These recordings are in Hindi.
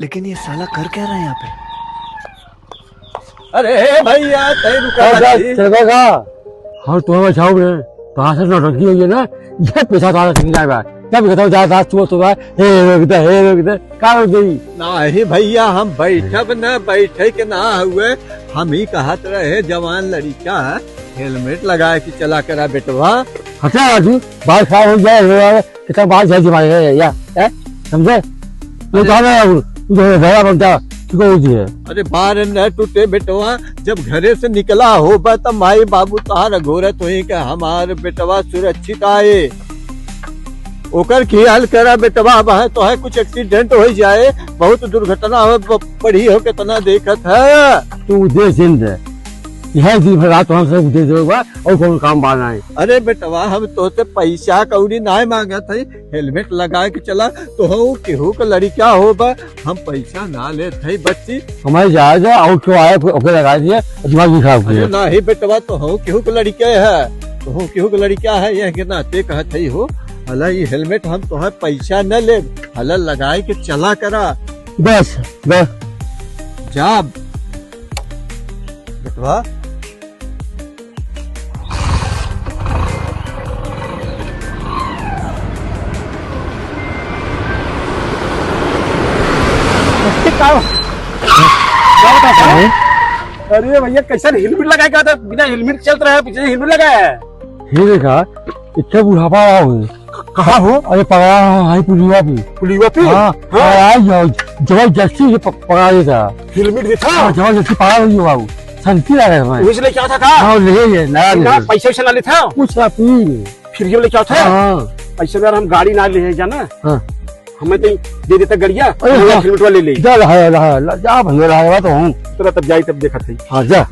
लेकिन ये साला कर क्या रहा है यहाँ पे? अरे भैया चलेगा और तुम्हें बचाओ कहाँ से नौटंकी हुई है ना, ये पैसा तुम्हारा ठीक जाएगा। क्या भी बताओ ज्यादा सुबह हे रोक दे क्या रोक गई? नहीं भैया, हम बैठब न बैठे के ना हुए, हम ही कहत रहे जवान लड़का है हेलमेट लगा के चला करा बेटवा। हटा राजू, बाल खराब हो जाए कितना बाल झेल जमाए या समझे? तू कहा ना बनता है। अरे बार न टूटे बेटवा, जब घरे से निकला हो तब माई बाबू तार घोरत हुई के हमार बेटवा सुरक्षित आए। ओकर ख्याल करा बेटवा, वह तो है कुछ एक्सीडेंट हो जाए, बहुत दुर्घटना हो पड़ी हो कितना देखत है। तू उद्देश्य जिंद यह दिन भर रात हमसे उद्देश्य होगा और कौन काम बाना है। अरे बेटवा, हम तो से पैसा कौड़ी ना मांगत है, हेलमेट लगा के चला तो हो केहू का लड़का हो हम पैसा ना लेते है बच्ची। हमारे जहाज और क्यों आए ओके लगा दिया दिमाग खराब किया। नहीं बेटवा, तो हो केहू का लड़का है, तो हो केहू का लड़का है, यह के नाते कहत है हो। हला ये हेलमेट हम तो है पैसा न ले, हला लगाए के चला करा बस बस जा बेटवा। अरे भैया कैसा हेलमेट लगाया क्या था? बिना हेलमेट चलता रहा है, पीछे हेलमेट लगाया है। ये देखा इतना बुढ़ापा रहा हूँ। कहाँ हो? अरे पकड़ा पुलिया पे। पुलिया पे? हाँ जबरदस्ती पकड़ा देता। हेलमेट भी था? जबरदस्ती पकड़ा रही हो बाबू, शांति लगा है। उसने क्या था? ले पैसा वैसा ना ले था कुछ फिर ये क्या था? पैसा यार हम गाड़ी ना ले जाना, हमें तो दे देता गड़िया, हेलमेट वाले ले जा भैया रहा तो हूँ तेरा तब जाई तब देखा थी। हाँ जा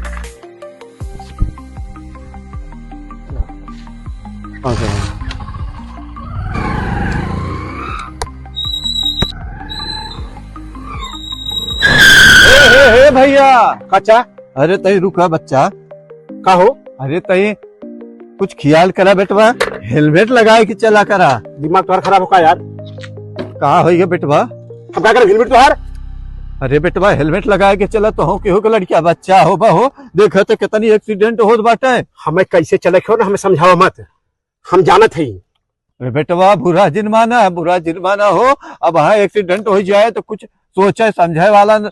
भैया काचा, अरे तई रुका बच्चा। का हो? अरे तई कुछ ख्याल करा बेटवा, हेलमेट लगाए के चला करा। दिमाग तुम्हारा खराब होगा यार। कहा हो बेटवा? हम क्या करें हेलमेट तुम्हार? अरे बेटवा, हेलमेट लगाए के चला तो हो केहू का लड़का बच्चा हो बहो, देखो तो कितनी एक्सीडेंट होत बाटे। हमें कैसे चले क्यों ना, हमें समझाओ मत, हम जानत है। अरे बेटवा, बुरा जुर्माना हो, अब हाँ एक्सीडेंट हो जाए तो कुछ सोचे समझे वाला न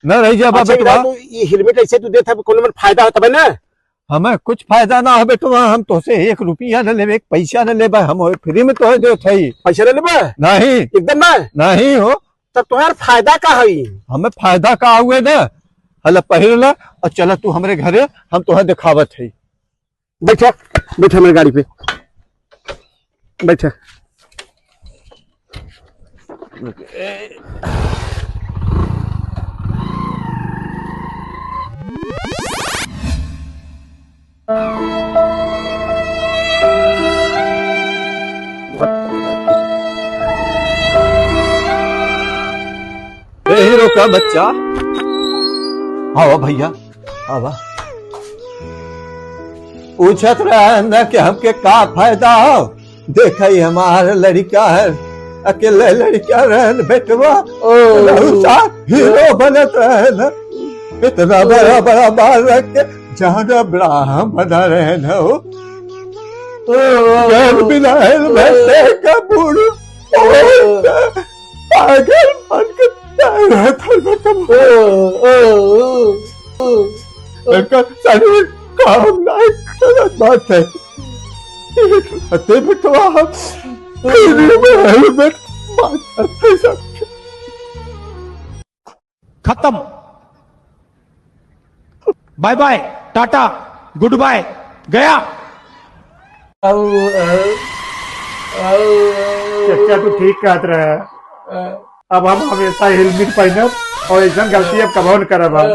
रह जाए। अच्छा, बेटवा ये हेलमेट ऐसे तू देता कोनो में फायदा होता है ना? हमें कुछ फायदा ना हो बेटवा, हम तो से 1 रुपया न ले, 1 पैसा न ले, हम फ्री में तो दे पैसा ले लेबे? नहीं एकदम नहीं हो। तब तुम्हारा फायदा का है? हमें फायदा का हुए न, हला पहिर ला और चला तू हमारे घरे, हम तुहे दिखावत है। बैठा बैठा मेरी गाड़ी पे बैठा। हीरो का बच्चा, आओ भैया आवा। पूछत रहे न कि हमके का फायदा हो, देख हमारा लड़का है, अकेले लड़का रहे बेटवा, हीरो बनत रहे न, इतना बड़ा बड़ा बाल रख के जहाँ बड़ा हम बना रहे न हो। बिना हेलमेट का बूढ़ पागल बन के काम नहीं गलत बात है। बेटवा हम हेलमेट खत्म, bye bye, tata, good bye, गया। चचा तू ठीक कहत रहे, अब हम हमेशा हेलमेट पहनब और ऐसा गलती अब कबो न करब। हम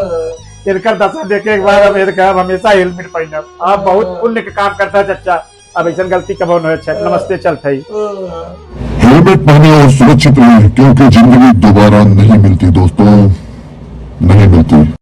इनकर दशा देखे के बाद हम हमेशा हेलमेट पहनब। आप बहुत पुण्य का काम करता है चचा, अब ऐसा गलती कबो न हो। नमस्ते, चलते ही। हेलमेट पहने और सुरक्षित रहिए, क्योंकि जिंदगी दोबारा नहीं मिलती दोस्तों, नहीं मिलती।